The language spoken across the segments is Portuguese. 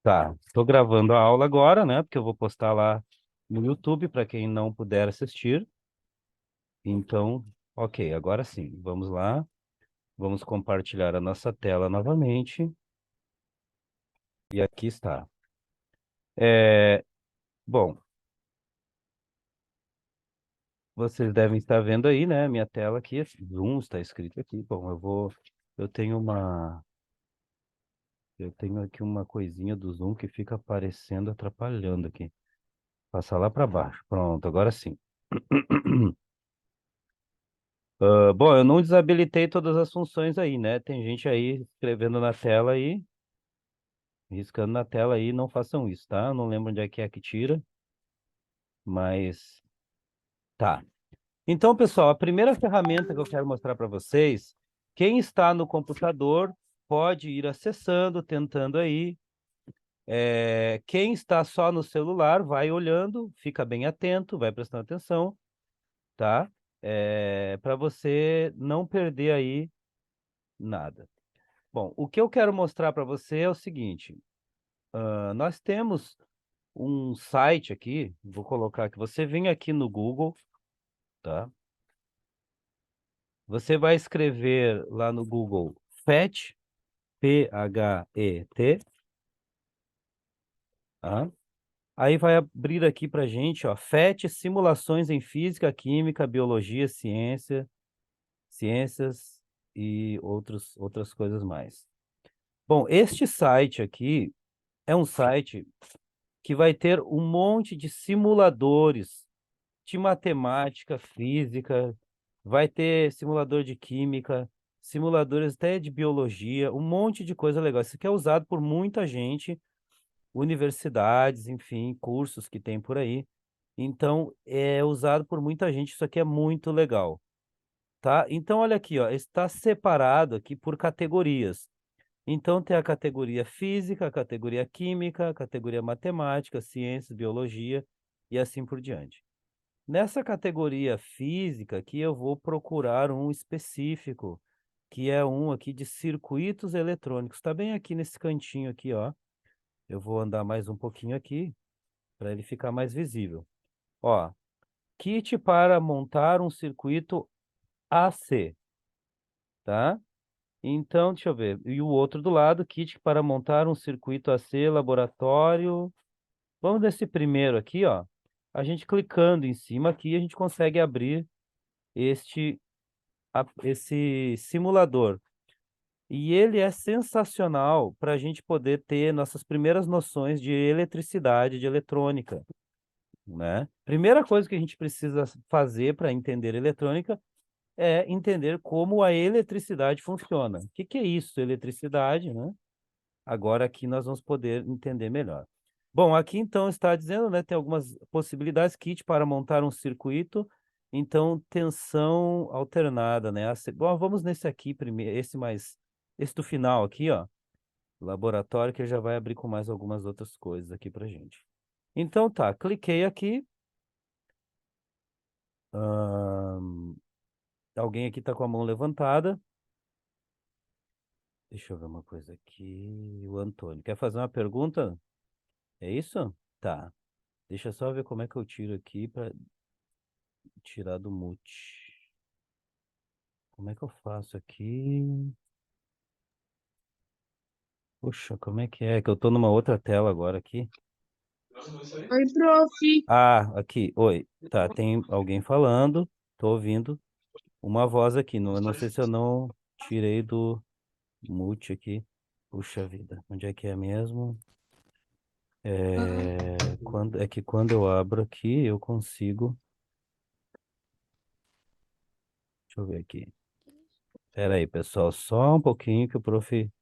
Tá, estou gravando a aula agora, né? Porque eu vou postar lá no YouTube para quem não puder assistir. Então, ok, agora sim, vamos lá. Vamos compartilhar a nossa tela novamente. E aqui está. É, bom, vocês devem estar vendo aí, né? Minha tela aqui, Zoom está escrito aqui. Bom, eu tenho eu tenho aqui uma coisinha do Zoom que fica aparecendo, atrapalhando aqui. Passar lá para baixo. Pronto, agora sim. Bom, eu não desabilitei todas as funções aí, né? Tem gente aí escrevendo na tela aí, riscando na tela aí, não façam isso, tá? Eu não lembro onde é que tira, mas tá. Então, pessoal, a primeira ferramenta que eu quero mostrar para vocês, quem está no computador pode ir acessando, tentando aí. Quem está só no celular, vai olhando, fica bem atento, vai prestando atenção, tá? Para você não perder aí nada. Bom, o que eu quero mostrar para você é o seguinte: nós temos um site aqui, vou colocar que você vem aqui no Google, tá? Você vai escrever lá no Google PHET, P-H-E-T, tá? Aí vai abrir aqui para gente, ó, PHET, simulações em física, química, biologia, ciências e outras coisas mais. Bom, este site aqui é um site que vai ter um monte de simuladores de matemática, física, vai ter simulador de química, simuladores até de biologia, um monte de coisa legal. Isso aqui é usado por muita gente, universidades, enfim, cursos que tem por aí. Então, é usado por muita gente, isso aqui é muito legal, tá? Então, olha aqui, ó, está separado aqui por categorias. Então, tem a categoria física, a categoria química, a categoria matemática, ciências, biologia e assim por diante. Nessa categoria física aqui, eu vou procurar um específico, que é um aqui de circuitos eletrônicos. Está bem aqui nesse cantinho aqui, ó. Eu vou andar mais um pouquinho aqui, para ele ficar mais visível. Ó, kit para montar um circuito AC, tá? Então, deixa eu ver. E o outro do lado, kit para montar um circuito AC, laboratório. Vamos nesse primeiro aqui, ó. A gente clicando em cima aqui, a gente consegue abrir este, esse simulador. E ele é sensacional para a gente poder ter nossas primeiras noções de eletricidade, de eletrônica, né? Primeira coisa que a gente precisa fazer para entender eletrônica é entender como a eletricidade funciona. O que que é isso, eletricidade, né? Agora aqui nós vamos poder entender melhor. Bom, aqui então está dizendo, né, tem algumas possibilidades, kit para montar um circuito, então tensão alternada, né? Bom, vamos nesse aqui primeiro, esse do final aqui, ó, laboratório, que já vai abrir com mais algumas outras coisas aqui pra gente. Então tá, cliquei aqui. Ahn, alguém aqui tá com a mão levantada. Deixa eu ver uma coisa aqui. O Antônio, quer fazer uma pergunta? É isso? Tá. Deixa eu só ver como é que eu tiro aqui para tirar do mute. Como é que eu faço aqui? Puxa, como é que é? Que eu tô numa outra tela agora aqui. Oi, prof. Ah, aqui. Oi. Tá, tem alguém falando. Tô ouvindo uma voz aqui. Eu não sei se eu não tirei do mute aqui. Puxa vida. Onde é que é mesmo? Ah, É que quando eu abro aqui, eu consigo. Deixa eu ver aqui. Pera aí, pessoal. Só um pouquinho que o prof.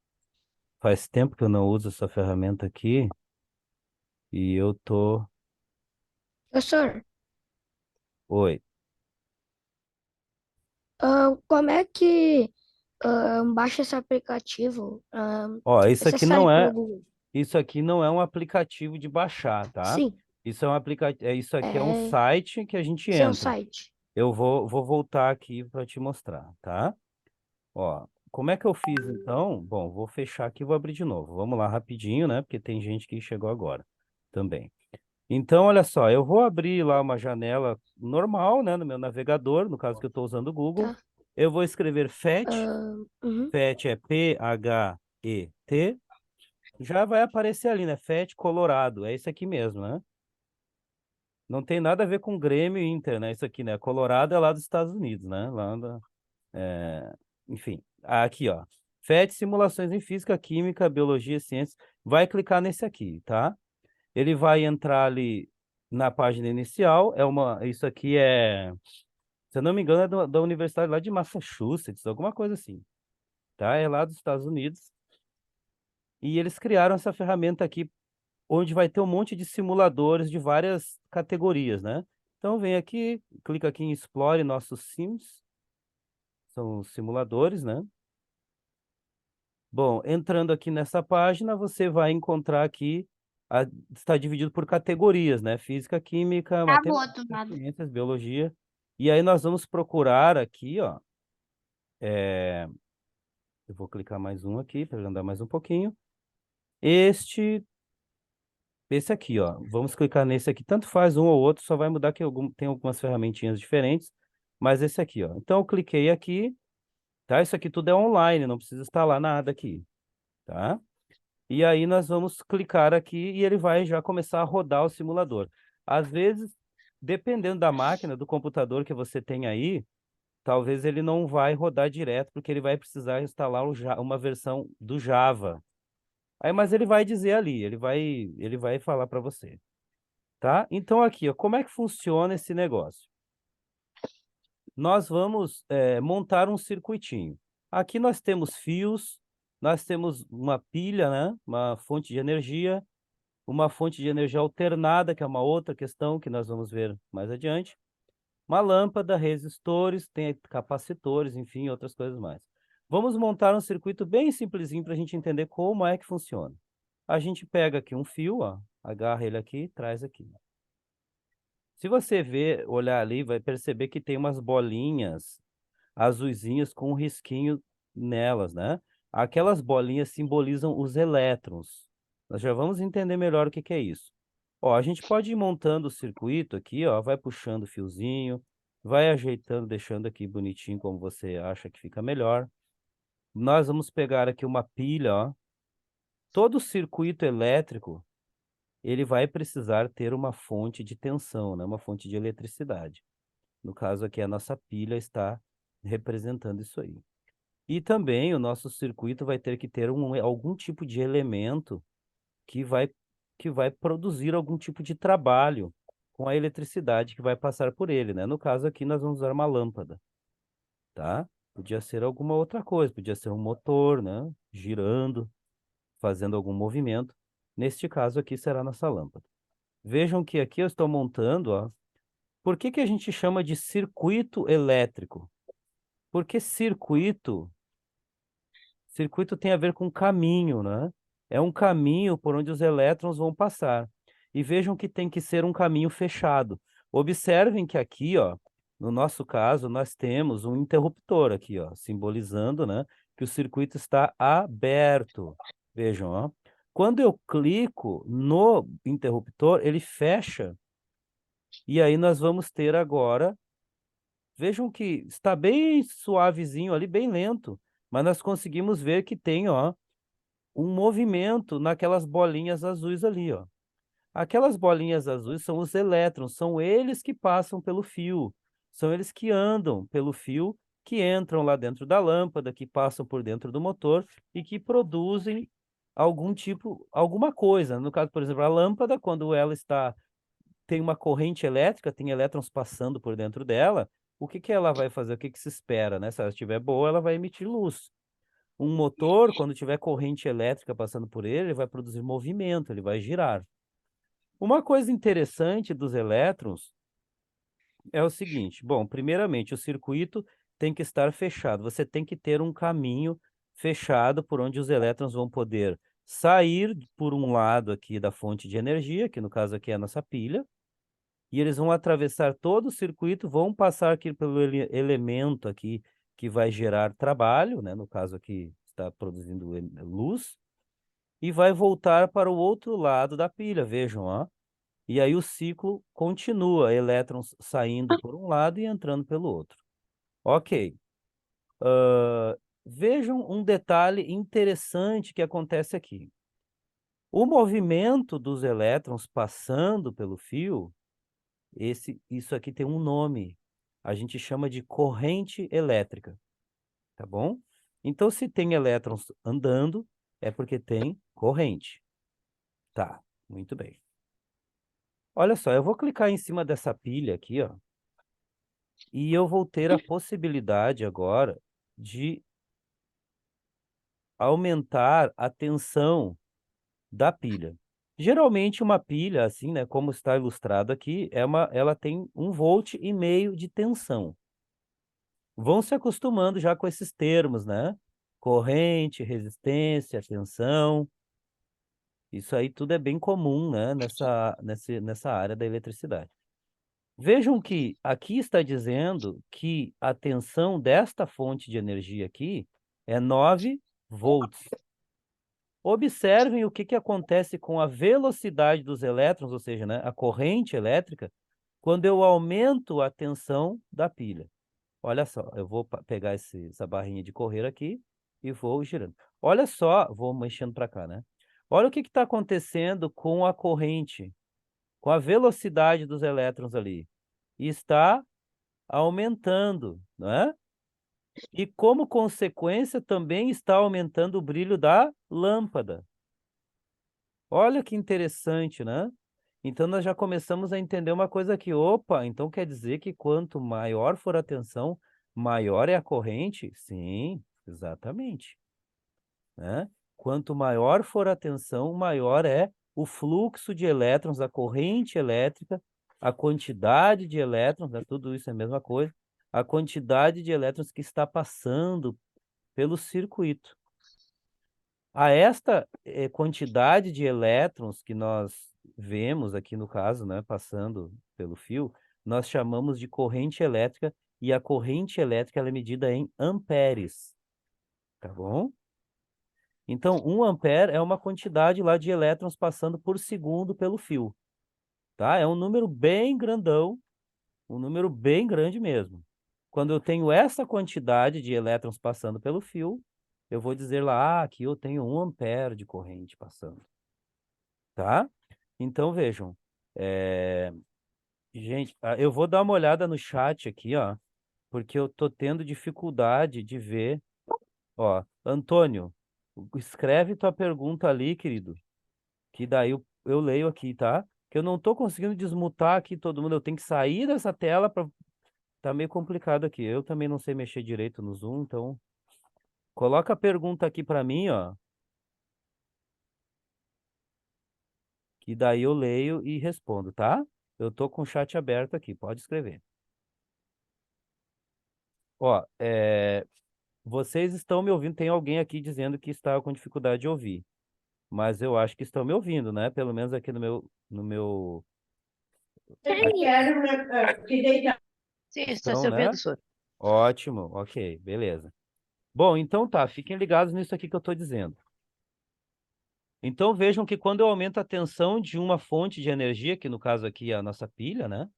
Faz tempo que eu não uso essa ferramenta aqui e eu tô. professor, Oi. como é que baixa esse aplicativo? Ó, Necessário pelo Google. isso aqui não é um aplicativo de baixar, tá? Sim, Isso aqui é um é, site que a gente esse é um entra. site. Eu vou voltar aqui para te mostrar, tá? Ó, como é que eu fiz então? Bom, vou fechar aqui e vou abrir de novo. Vamos lá rapidinho, né? Porque tem gente que chegou agora também. Então, olha só, eu vou abrir lá uma janela normal, né, no meu navegador, no caso que eu estou usando o Google. Tá. Eu vou escrever FET, Uhum. FET é Phet, já vai aparecer ali, né, FET Colorado, é isso aqui mesmo, né? Não tem nada a ver com Grêmio e Inter, né, isso aqui, né, Colorado é lá dos Estados Unidos, né, é, enfim, aqui, ó, FET Simulações em Física, Química, Biologia, Ciências, vai clicar nesse aqui, tá? Ele vai entrar ali na página inicial. Isso aqui se eu não me engano, é da Universidade lá de Massachusetts, alguma coisa assim, tá? É lá dos Estados Unidos. E eles criaram essa ferramenta aqui, onde vai ter um monte de simuladores de várias categorias, né? Então vem aqui, clica aqui em Explore nossos sims, são os simuladores, né? Bom, entrando aqui nessa página, você vai encontrar aqui, está dividido por categorias, né? Física, química, Acabou, matemática, tomada. ciências, biologia. E aí nós vamos procurar aqui, ó. é, Eu vou clicar mais um aqui para andar mais um pouquinho. Este, esse aqui, ó. Vamos clicar nesse aqui. Tanto faz um ou outro, só vai mudar que tem algumas ferramentinhas diferentes. Mas esse aqui, ó. Então eu cliquei aqui, tá? Isso aqui tudo é online, não precisa instalar nada aqui, tá? E aí nós vamos clicar aqui e ele vai já começar a rodar o simulador. Às vezes, dependendo da máquina, do computador que você tem aí, talvez ele não vai rodar direto, porque ele vai precisar instalar uma versão do Java. Aí, mas ele vai dizer ali, ele vai falar para você, tá? Então aqui, ó, como é que funciona esse negócio? Nós vamos montar um circuitinho. Aqui nós temos fios, nós temos uma pilha, né? Uma fonte de energia, uma fonte de energia alternada, que é uma outra questão que nós vamos ver mais adiante, uma lâmpada, resistores, tem capacitores, enfim, outras coisas mais. Vamos montar um circuito bem simplesinho para a gente entender como é que funciona. A gente pega aqui um fio, ó, agarra ele aqui, traz aqui. Se você ver, olhar ali, vai perceber que tem umas bolinhas azuisinhas com um risquinho nelas, né? Aquelas bolinhas simbolizam os elétrons. Nós já vamos entender melhor o que que é isso. Ó, a gente pode ir montando o circuito aqui, ó, vai puxando o fiozinho, vai ajeitando, deixando aqui bonitinho como você acha que fica melhor. Nós vamos pegar aqui uma pilha, ó. Todo circuito elétrico, ele vai precisar ter uma fonte de tensão, né? Uma fonte de eletricidade. No caso aqui, a nossa pilha está representando isso aí. E também o nosso circuito vai ter que ter algum tipo de elemento que vai, que vai produzir algum tipo de trabalho com a eletricidade que vai passar por ele, né? No caso aqui, nós vamos usar uma lâmpada, tá? Podia ser alguma outra coisa, podia ser um motor, né? Girando, fazendo algum movimento. Neste caso aqui será a nossa lâmpada. Vejam que aqui eu estou montando, ó. Por que que a gente chama de circuito elétrico? Porque circuito tem a ver com caminho, né? É um caminho por onde os elétrons vão passar. E vejam que tem que ser um caminho fechado. Observem que aqui, ó, no nosso caso, nós temos um interruptor aqui, ó, simbolizando, né, que o circuito está aberto. Vejam, ó. Quando eu clico no interruptor, ele fecha. E aí nós vamos ter agora, vejam que está bem suavezinho ali, bem lento, mas nós conseguimos ver que tem, ó, um movimento naquelas bolinhas azuis ali, ó. Aquelas bolinhas azuis são os elétrons, são eles que passam pelo fio, são eles que andam pelo fio, que entram lá dentro da lâmpada, que passam por dentro do motor e que produzem algum tipo, alguma coisa. No caso, por exemplo, a lâmpada, quando ela tem uma corrente elétrica, tem elétrons passando por dentro dela, o que que ela vai fazer? O que que se espera, né? Se ela estiver boa, ela vai emitir luz. Um motor, quando tiver corrente elétrica passando por ele, ele vai produzir movimento, ele vai girar. Uma coisa interessante dos elétrons é o seguinte: bom, primeiramente, o circuito tem que estar fechado. Você tem que ter um caminho fechado por onde os elétrons vão poder sair por um lado aqui da fonte de energia, que no caso aqui é a nossa pilha, e eles vão atravessar todo o circuito, vão passar aqui pelo elemento aqui, que vai gerar trabalho, né? No caso aqui está produzindo luz, e vai voltar para o outro lado da pilha, vejam, ó. E aí o ciclo continua, elétrons saindo por um lado e entrando pelo outro. Ok. Vejam um detalhe interessante que acontece aqui. O movimento dos elétrons passando pelo fio, isso aqui tem um nome. A gente chama de corrente elétrica, tá bom? Então, se tem elétrons andando, é porque tem corrente. Tá, muito bem. Olha só, eu vou clicar em cima dessa pilha aqui, ó, e eu vou ter a possibilidade agora de aumentar a tensão da pilha. Geralmente uma pilha, assim, né, como está ilustrado aqui, ela tem 1,5 V de tensão. Vão se acostumando já com esses termos, né? Corrente, resistência, tensão. Isso aí tudo é bem comum, né, nessa área da eletricidade. Vejam que aqui está dizendo que a tensão desta fonte de energia aqui é 9 volts. Observem o que acontece com a velocidade dos elétrons, ou seja, né, a corrente elétrica, quando eu aumento a tensão da pilha. Olha só, eu vou pegar essa barrinha de correr aqui e vou girando. Olha só, vou mexendo para cá, né? Olha o que está acontecendo com a corrente, com a velocidade dos elétrons ali. Está aumentando, não é? E como consequência também está aumentando o brilho da lâmpada. Olha que interessante, né? Então nós já começamos a entender uma coisa aqui. Opa, então quer dizer que quanto maior for a tensão, maior é a corrente? Sim, exatamente, né? Quanto maior for a tensão, maior é o fluxo de elétrons, a corrente elétrica, a quantidade de elétrons, né? Tudo isso é a mesma coisa, a quantidade de elétrons que está passando pelo circuito. A esta quantidade de elétrons que nós vemos aqui no caso, né, passando pelo fio, nós chamamos de corrente elétrica, e a corrente elétrica ela é medida em amperes, tá bom? Então, 1 ampere é uma quantidade lá de elétrons passando por segundo pelo fio, tá? É um número bem grandão, um número bem grande mesmo. Quando eu tenho essa quantidade de elétrons passando pelo fio, eu vou dizer lá, aqui eu tenho 1 ampere de corrente passando, tá? Então, vejam, gente, eu vou dar uma olhada no chat aqui, ó, porque eu tô tendo dificuldade de ver, ó, Antônio, escreve tua pergunta ali, querido, que daí eu leio aqui, tá? Que eu não tô conseguindo desmutar aqui todo mundo, eu tenho que sair dessa tela para tá meio complicado aqui. Eu também não sei mexer direito no Zoom, então coloca a pergunta aqui para mim, ó, que daí eu leio e respondo, tá? Eu tô com o chat aberto aqui, pode escrever. Ó, vocês estão me ouvindo? Tem alguém aqui dizendo que está com dificuldade de ouvir, mas eu acho que estão me ouvindo, né? Pelo menos aqui no meu. Sim, está Estão, se ouvindo, né? senhor. Ótimo, ok, beleza. Bom, então tá, fiquem ligados nisso aqui que eu estou dizendo. Então vejam que quando eu aumento a tensão de uma fonte de energia, que no caso aqui é a nossa pilha, né?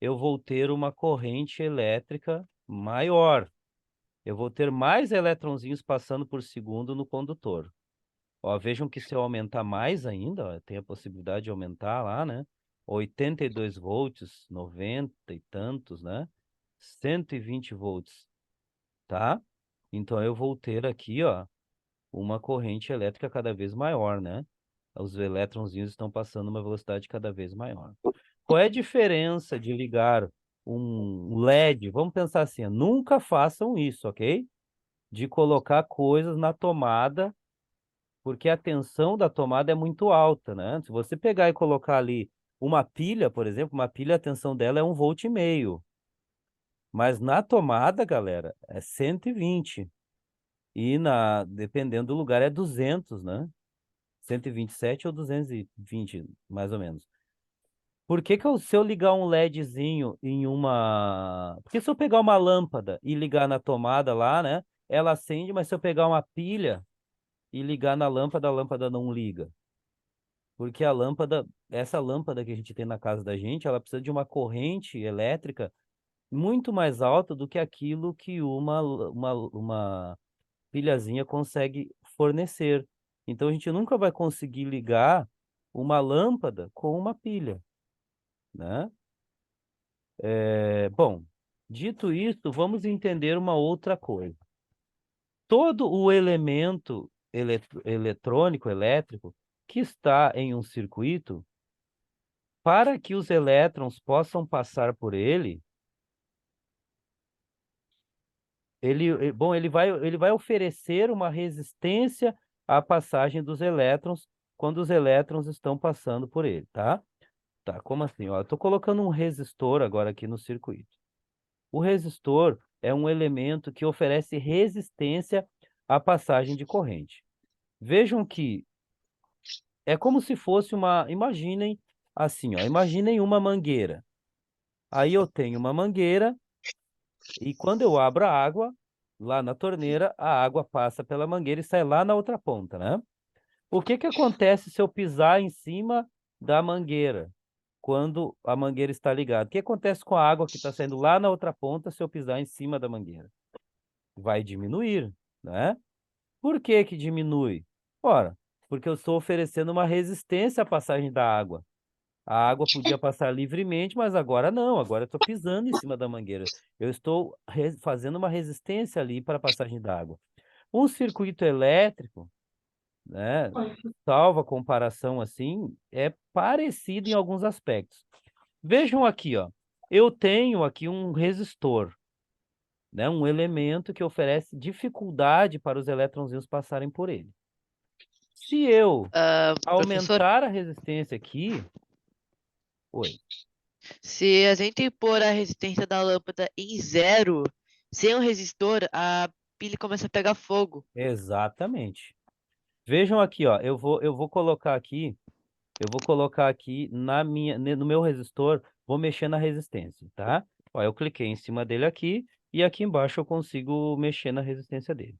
Eu vou ter uma corrente elétrica maior. Eu vou ter mais eletronzinhos passando por segundo no condutor. Ó, vejam que se eu aumentar mais ainda, ó, tem a possibilidade de aumentar lá, né? 82 volts, 90 e tantos, né? 120 volts, tá? Então eu vou ter aqui, ó, uma corrente elétrica cada vez maior, né? Os elétronzinhos estão passando uma velocidade cada vez maior. Qual é a diferença de ligar um LED? Vamos pensar assim, ó, nunca façam isso, ok? De colocar coisas na tomada, porque a tensão da tomada é muito alta, né? Se você pegar e colocar ali uma pilha, por exemplo, uma pilha, a tensão dela é 1,5 V. Mas na tomada, galera, é 120. E dependendo do lugar, é 200, né? 127 ou 220, mais ou menos. Por que que se eu ligar um LEDzinho em uma... Porque se eu pegar uma lâmpada e ligar na tomada lá, né? Ela acende, mas se eu pegar uma pilha e ligar na lâmpada, a lâmpada não liga. Porque a lâmpada, essa lâmpada que a gente tem na casa da gente, ela precisa de uma corrente elétrica muito mais alta do que aquilo que uma pilhazinha consegue fornecer. Então a gente nunca vai conseguir ligar uma lâmpada com uma pilha, né? Bom, dito isso, vamos entender uma outra coisa. Todo o elemento eletrônico, elétrico, que está em um circuito, para que os elétrons possam passar por ele, bom, ele vai oferecer uma resistência à passagem dos elétrons quando os elétrons estão passando por ele, tá? Tá, como assim? Ó, eu estou colocando um resistor agora aqui no circuito. O resistor é um elemento que oferece resistência à passagem de corrente. Vejam que é como se fosse uma... Imaginem assim, ó, imaginem uma mangueira. Aí eu tenho uma mangueira e quando eu abro a água, lá na torneira, a água passa pela mangueira e sai lá na outra ponta, né? O que que acontece se eu pisar em cima da mangueira quando a mangueira está ligada? O que acontece com a água que está saindo lá na outra ponta se eu pisar em cima da mangueira? Vai diminuir, né? Por que que diminui? Ora, porque eu estou oferecendo uma resistência à passagem da água. A água podia passar livremente, mas agora não. Agora eu estou pisando em cima da mangueira. Eu estou fazendo uma resistência ali para a passagem da água. Um circuito elétrico, né, salvo a comparação assim, é parecido em alguns aspectos. Vejam aqui, ó. Eu tenho aqui um resistor, né, um elemento que oferece dificuldade para os elétronzinhos passarem por ele. Se eu Professor, aumentar a resistência aqui, oi, se a gente pôr a resistência da lâmpada em zero, sem o resistor, a pilha começa a pegar fogo. exatamente. Vejam aqui, ó, eu vou colocar aqui no meu resistor, vou mexer na resistência, tá? Ó, eu cliquei em cima dele aqui e aqui embaixo eu consigo mexer na resistência dele.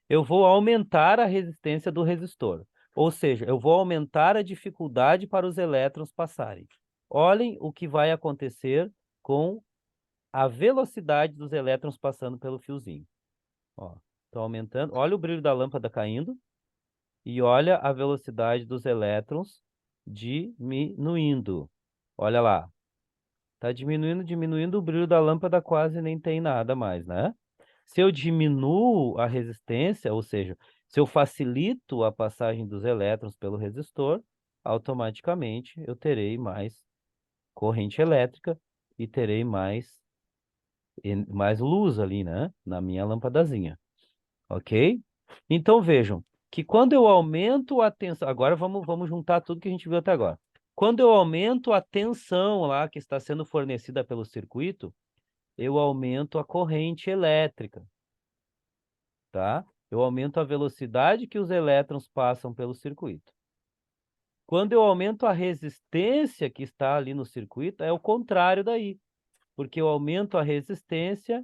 Eu vou aumentar a resistência do resistor, ou seja, eu vou aumentar a dificuldade para os elétrons passarem. Olhem o que vai acontecer com a velocidade dos elétrons passando pelo fiozinho. Ó, tô aumentando. Olha o brilho da lâmpada caindo. E olha a velocidade dos elétrons diminuindo. Olha lá. Está diminuindo, diminuindo, o brilho da lâmpada quase nem tem nada mais, né? Se eu diminuo a resistência, ou seja, se eu facilito a passagem dos elétrons pelo resistor, automaticamente eu terei mais corrente elétrica e terei mais luz ali, né? Na minha lâmpadazinha. Ok? Então vejam que quando eu aumento a tensão, agora vamos juntar tudo que a gente viu até agora. Quando eu aumento a tensão lá que está sendo fornecida pelo circuito, eu aumento a corrente elétrica, tá? Eu aumento a velocidade que os elétrons passam pelo circuito. Quando eu aumento a resistência que está ali no circuito, é o contrário daí, porque eu aumento a resistência.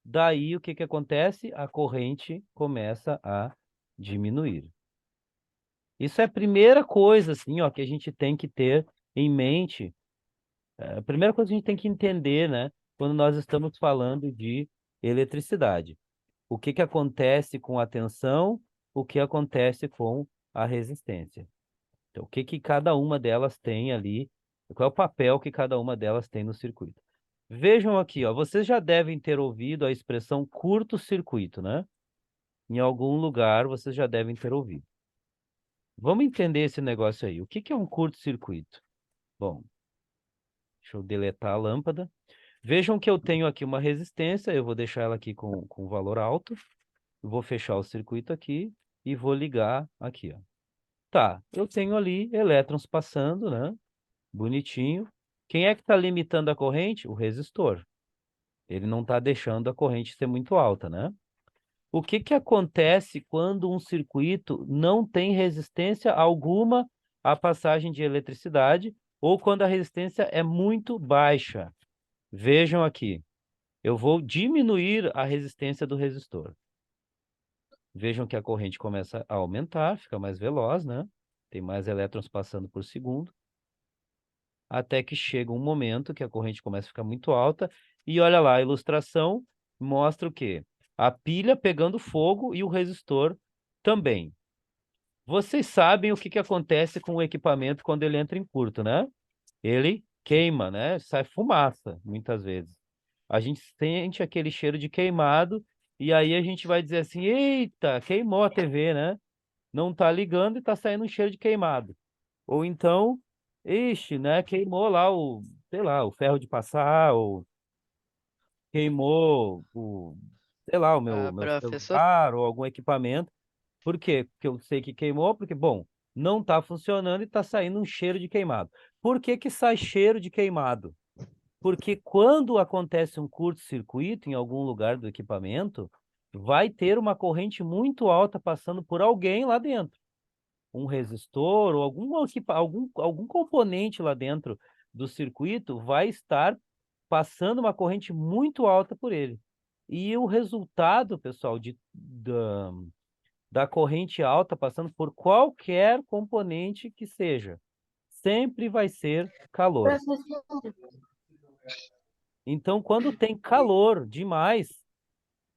Daí, o que que acontece? A corrente começa a diminuir. Isso é a primeira coisa, assim, ó, que a gente tem que ter em mente. A primeira coisa que a gente tem que entender, né? Quando nós estamos falando de eletricidade. O que que acontece com a tensão, o que acontece com a resistência. Então, o que que cada uma delas tem ali, qual é o papel que cada uma delas tem no circuito. Vejam aqui, ó, vocês já devem ter ouvido a expressão curto-circuito, né? Em algum lugar vocês já devem ter ouvido. Vamos entender esse negócio aí. O que que é um curto-circuito? Bom, deixa eu deletar a lâmpada. Vejam que eu tenho aqui uma resistência, eu vou deixar ela aqui com valor alto. Vou fechar o circuito aqui e vou ligar aqui, ó. Tá, eu tenho ali elétrons passando, né? Bonitinho. Quem é que está limitando a corrente? O resistor. Ele não está deixando a corrente ser muito alta, né? O que que acontece quando um circuito não tem resistência alguma à passagem de eletricidade ou quando a resistência é muito baixa. Vejam aqui, eu vou diminuir a resistência do resistor. Vejam que a corrente começa a aumentar, fica mais veloz, né? Tem mais elétrons passando por segundo, até que chega um momento que a corrente começa a ficar muito alta, e olha lá, a ilustração mostra o quê? A pilha pegando fogo e o resistor também. Vocês sabem o que que acontece com o equipamento quando ele entra em curto, né? Ele queima, né? Sai fumaça, muitas vezes. A gente sente aquele cheiro de queimado, e aí a gente vai dizer assim, eita, queimou a TV, né? Não tá ligando e tá saindo um cheiro de queimado. Ou então, ixi, né? Queimou lá o, sei lá, o ferro de passar, ou queimou o, sei lá, o meu Professor? celular ou algum equipamento. Por quê? Porque eu sei que queimou, porque, bom, não está funcionando e está saindo um cheiro de queimado. Por que que sai cheiro de queimado? Porque quando acontece um curto-circuito em algum lugar do equipamento, vai ter uma corrente muito alta passando por alguém lá dentro. Um resistor ou algum componente lá dentro do circuito vai estar passando uma corrente muito alta por ele. E o resultado, pessoal, da corrente alta passando por qualquer componente que seja, sempre vai ser calor. Professor, Então, quando tem calor demais,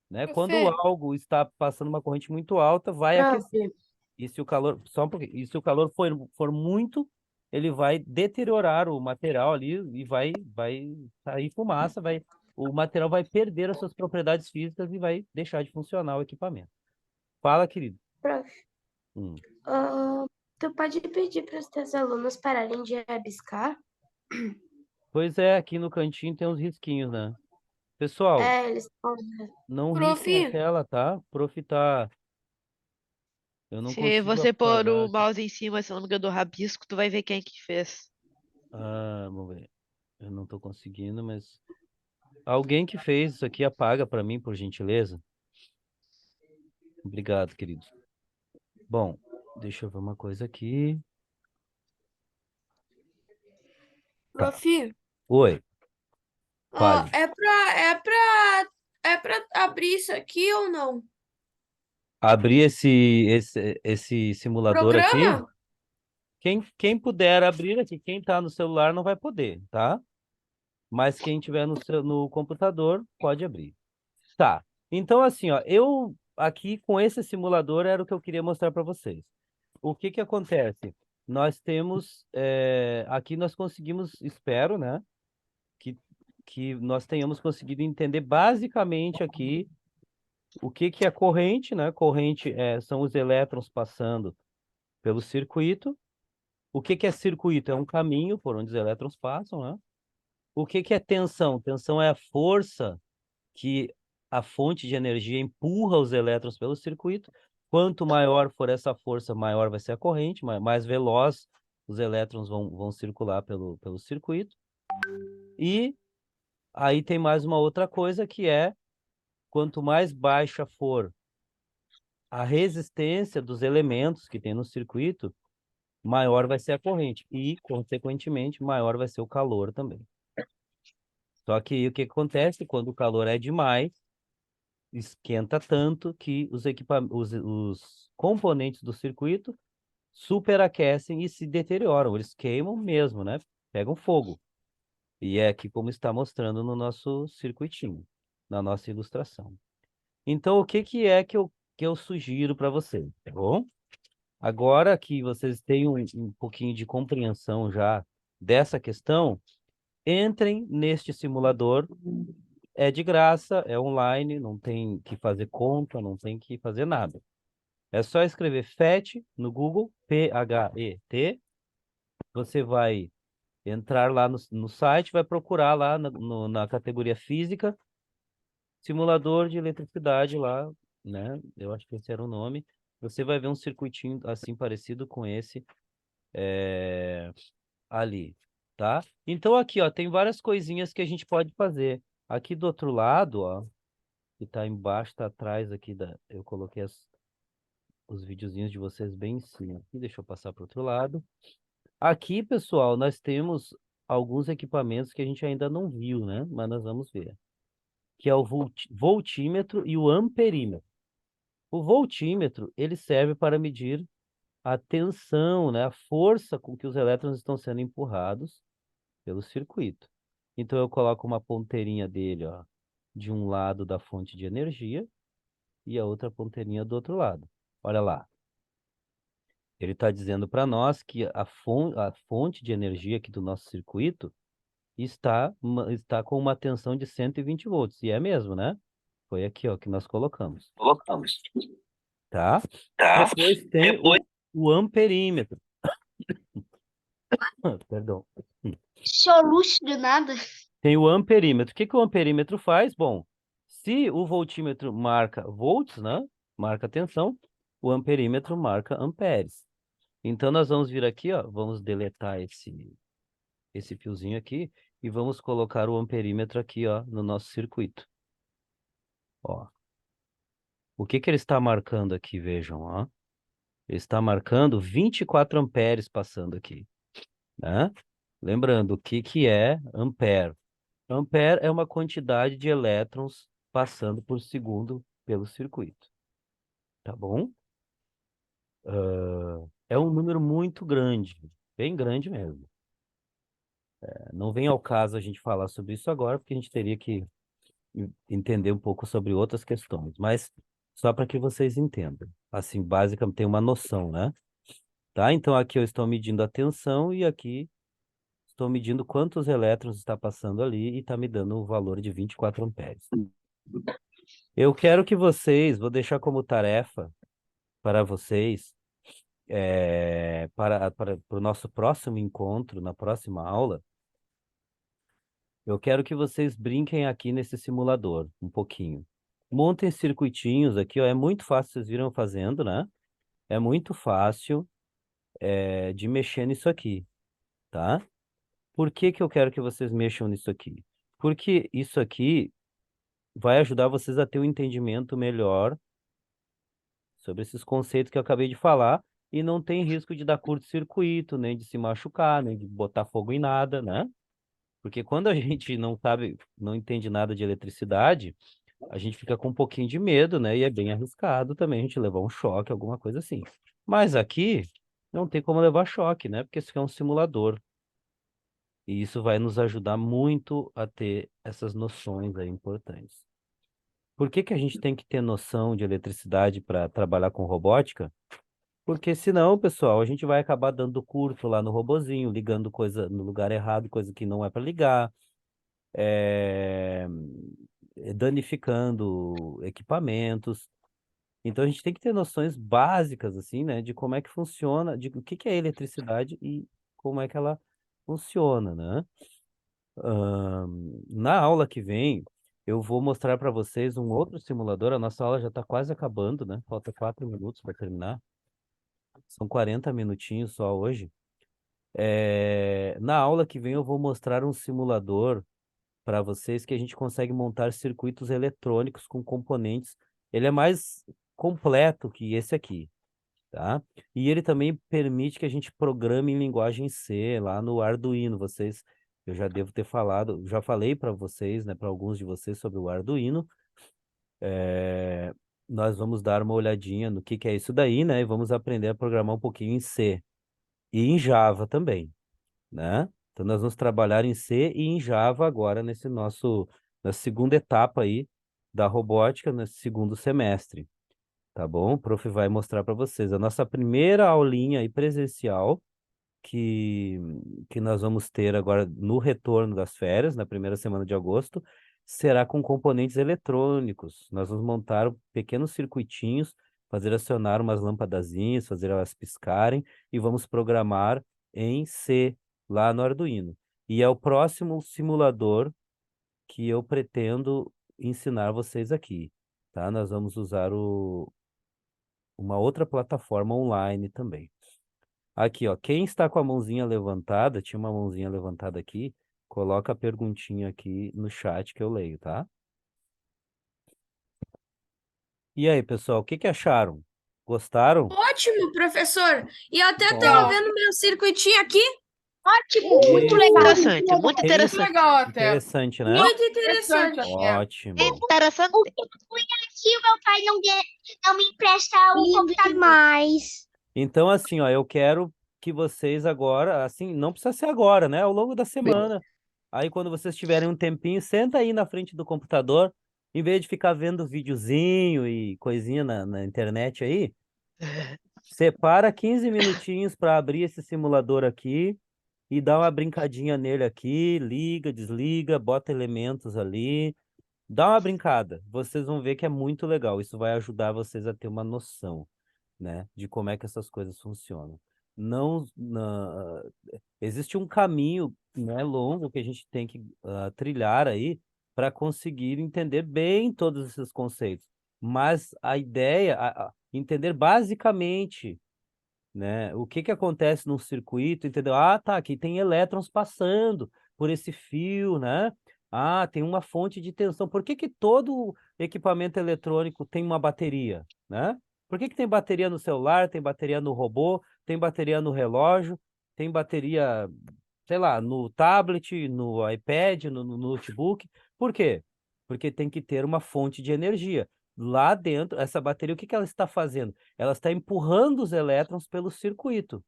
né, quando profe, algo está passando uma corrente muito alta, vai aquecer. profe, E se o calor, só um pouquinho, e se o calor for muito, ele vai deteriorar o material ali e vai sair fumaça, o material vai perder as suas propriedades físicas e vai deixar de funcionar o equipamento. Fala, querido. profe, Hum. tu pode pedir para os teus alunos pararem de rabiscar? Pois é, aqui no cantinho tem uns risquinhos, né? Pessoal, É, eles estão. não risquem a Prof, tela, tá? Prof, tá. Eu não Se consigo você pôr apagar o aqui. mouse em cima, se não me engano, do rabisco, tu vai ver quem que fez. Ah, vamos ver. Eu não tô conseguindo, mas alguém que fez isso aqui apaga para mim, por gentileza. Obrigado, querido. Bom, deixa eu ver uma coisa aqui. Tá. prof, Oi, fale. é pra abrir isso aqui ou não? Abrir esse simulador aqui. Programa? Quem puder abrir aqui, quem tá no celular não vai poder, tá? Mas quem tiver no computador pode abrir. Tá. Então, assim, ó, eu aqui com esse simulador era o que eu queria mostrar para vocês. O que que acontece? Nós temos, aqui nós conseguimos, espero, né, que, que nós tenhamos conseguido entender basicamente aqui o que que é corrente, né? Corrente são os elétrons passando pelo circuito. O que que é circuito? É um caminho por onde os elétrons passam, né? O que que é tensão? Tensão é a força que a fonte de energia empurra os elétrons pelo circuito. Quanto maior for essa força, maior vai ser a corrente, mais veloz os elétrons vão circular pelo circuito. E aí tem mais uma outra coisa que é, quanto mais baixa for a resistência dos elementos que tem no circuito, maior vai ser a corrente e, consequentemente, maior vai ser o calor também. Só que o que acontece quando o calor é demais, esquenta tanto que os componentes do circuito superaquecem e se deterioram. Eles queimam mesmo, né? Pegam fogo. E é aqui como está mostrando no nosso circuitinho, na nossa ilustração. Então, o que que é que eu sugiro para vocês, tá bom? Agora que vocês têm um pouquinho de compreensão já dessa questão, entrem neste simulador. É de graça, é online, não tem que fazer conta, não tem que fazer nada. É só escrever FET no Google, PHET. Você vai entrar lá no site, vai procurar lá na categoria física, simulador de eletricidade lá, né? Eu acho que esse era o nome. Você vai ver um circuitinho assim parecido com esse ali, tá? Então aqui, ó, tem várias coisinhas que a gente pode fazer. Aqui do outro lado, ó, que tá embaixo, tá atrás aqui eu coloquei os videozinhos de vocês bem em cima. Aqui, deixa eu passar para o outro lado. Aqui, pessoal, nós temos alguns equipamentos que a gente ainda não viu, né? Mas nós vamos ver. Que é o voltímetro e o amperímetro. O voltímetro, ele serve para medir a tensão, né? A força com que os elétrons estão sendo empurrados pelo circuito. Então, eu coloco uma ponteirinha dele, ó, de um lado da fonte de energia e a outra ponteirinha do outro lado. Olha lá. Ele está dizendo para nós que a fonte de energia aqui do nosso circuito está com uma tensão de 120 volts. E é mesmo, né? Foi aqui, ó, que nós colocamos. Colocamos. Tá? Tá? Depois tem Depois, o amperímetro. Perdão. Soluço de nada. Tem o amperímetro. O que que o amperímetro faz? Bom, se o voltímetro marca volts, né? Marca tensão, o amperímetro marca amperes. Então, nós vamos vir aqui, ó, vamos deletar esse fiozinho aqui e vamos colocar o amperímetro aqui, ó, no nosso circuito. Ó. O que que ele está marcando aqui, vejam, ó. Ele está marcando 24 amperes passando aqui, né? Lembrando, o que que é ampere? Ampere é uma quantidade de elétrons passando por segundo pelo circuito, tá bom? É um número muito grande, bem grande mesmo. Não vem ao caso a gente falar sobre isso agora, porque a gente teria que entender um pouco sobre outras questões, mas só para que vocês entendam. Assim, basicamente, tem uma noção, né? Tá? Então, aqui eu estou medindo a tensão e aqui estou medindo quantos elétrons está passando ali e está me dando o valor de 24 amperes. Eu quero que vocês, vou deixar como tarefa para vocês, para o nosso próximo encontro, na próxima aula, eu quero que vocês brinquem aqui nesse simulador, um pouquinho. Montem circuitinhos aqui, ó, é muito fácil, vocês viram fazendo, né? É muito fácil, de mexer nisso aqui, tá? Por que que eu quero que vocês mexam nisso aqui? Porque isso aqui vai ajudar vocês a ter um entendimento melhor sobre esses conceitos que eu acabei de falar e não tem risco de dar curto-circuito, nem de se machucar, nem de botar fogo em nada, né? Porque quando a gente não sabe, não entende nada de eletricidade, a gente fica com um pouquinho de medo, né? E é bem arriscado também a gente levar um choque, alguma coisa assim. Mas aqui não tem como levar choque, né? Porque isso aqui é um simulador. E isso vai nos ajudar muito a ter essas noções aí importantes. Por que que a gente tem que ter noção de eletricidade para trabalhar com robótica? Porque senão, pessoal, a gente vai acabar dando curto lá no robozinho, ligando coisa no lugar errado, coisa que não é para ligar, eh, danificando equipamentos. Então a gente tem que ter noções básicas, assim, né, de como é que funciona, de o que que é eletricidade e como é que ela funciona, né? Na aula que vem, eu vou mostrar para vocês um outro simulador. A nossa aula já está quase acabando, né? Falta 4 minutos para terminar. São 40 minutinhos só hoje. Na aula que vem, eu vou mostrar um simulador para vocês que a gente consegue montar circuitos eletrônicos com componentes. Ele é mais completo que esse aqui, tá? E ele também permite que a gente programe em linguagem C lá no Arduino. Eu já devo ter falado, já falei para vocês, né, para alguns de vocês sobre o Arduino. Nós vamos dar uma olhadinha no que é isso daí, né? E vamos aprender a programar um pouquinho em C e em Java também, né? Então nós vamos trabalhar em C e em Java agora na segunda etapa aí da robótica, nesse segundo semestre. Tá bom? O prof vai mostrar para vocês a nossa primeira aulinha aí presencial que, que nós vamos ter agora no retorno das férias, na primeira semana de agosto, será com componentes eletrônicos. Nós vamos montar pequenos circuitinhos, fazer acionar umas lampadazinhas, fazer elas piscarem e vamos programar em C lá no Arduino. E é o próximo simulador que eu pretendo ensinar vocês aqui, tá? Nós vamos usar uma outra plataforma online também. Aqui, ó, quem está com a mãozinha levantada, tinha uma mãozinha levantada aqui, coloca a perguntinha aqui no chat que eu leio, tá? E aí, pessoal, o que que acharam? Gostaram? Ótimo, professor. E até Bom. tava vendo meu circuitinho aqui. Ótimo, muito Isso. legal. Interessante, muito Muito Que interessante. legal até. Interessante, né? Muito interessante. Interessante até. Ótimo. Interessante. Se o meu pai não me empresta o computador mais. Então, assim, ó, eu quero que vocês agora, assim, não precisa ser agora, né? Ao longo da semana. Aí, quando vocês tiverem um tempinho, senta aí na frente do computador, em vez de ficar vendo videozinho e coisinha na internet aí, separa 15 minutinhos para abrir esse simulador aqui e dá uma brincadinha nele aqui, liga, desliga, bota elementos ali, dá uma brincada. Vocês vão ver que é muito legal. Isso vai ajudar vocês a ter uma noção, né, de como é que essas coisas funcionam. Não, existe um caminho, né, longo que a gente tem que trilhar aí para conseguir entender bem todos esses conceitos. Mas a ideia, entender basicamente, né, o que que acontece num circuito, entendeu? Ah, tá, aqui tem elétrons passando por esse fio, né? Ah, tem uma fonte de tensão. Por que que todo equipamento eletrônico tem uma bateria, né? Por que que tem bateria no celular, tem bateria no robô, tem bateria no relógio, tem bateria, sei lá, no tablet, no iPad, no notebook? Por quê? Porque tem que ter uma fonte de energia. Lá dentro, essa bateria, o que que ela está fazendo? Ela está empurrando os elétrons pelo circuito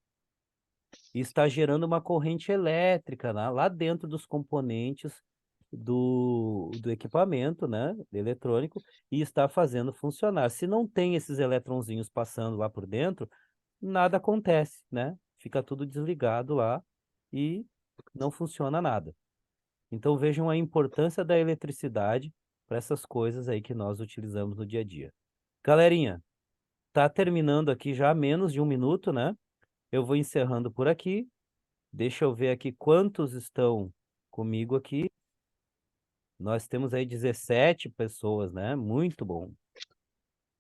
e está gerando uma corrente elétrica, né, lá dentro dos componentes do equipamento, né, eletrônico, e está fazendo funcionar. Se não tem esses eletronzinhos passando lá por dentro, nada acontece, né? Fica tudo desligado lá e não funciona nada. Então vejam a importância da eletricidade para essas coisas aí que nós utilizamos no dia a dia. Galerinha, tá terminando aqui já menos de 1 minuto, né? Eu vou encerrando por aqui. Deixa eu ver aqui quantos estão comigo aqui. Nós temos aí 17 pessoas, né? Muito bom.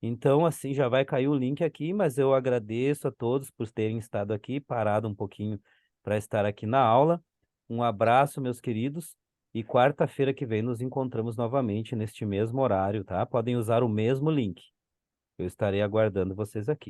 Então, assim, já vai cair o link aqui, mas eu agradeço a todos por terem estado aqui, parado um pouquinho para estar aqui na aula. Um abraço, meus queridos, e quarta-feira que vem nos encontramos novamente neste mesmo horário, tá? Podem usar o mesmo link. Eu estarei aguardando vocês aqui.